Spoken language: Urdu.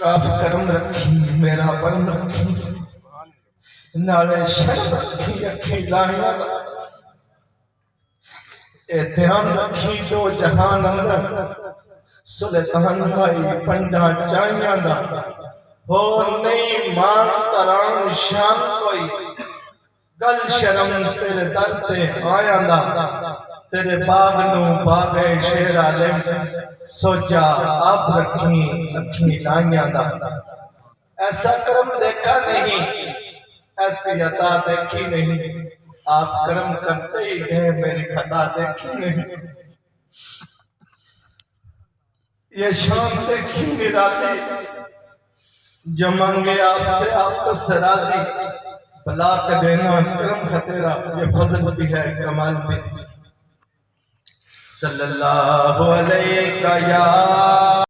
آپ کرم رکھی میرا برم رکھی نالے شرم رکھی اکھی لائیاں دھیان رکھی دو جہان اندر سلطان بھائی پنڈا چائیاں دا ہو نہیں مان تران شان کوئی گل شرم تیرے در تے آیا دا تیرے باغ نو باغ شیر عالم سوچا آپ رکھی اکھی لائیاں دا ایسا کرم دیکھا نہیں ایسی عطا دیکھی نہیں آپ کرم کرتے ہی گئے میری خطا دیکھی نہیں یہ شام دیکھی نرالی جو منگے آپ سے آپ تو سرازی بلا کے دینا کرم خطیرہ یہ فضل بھی ہے کمال بھی صلی اللہ علیہ یا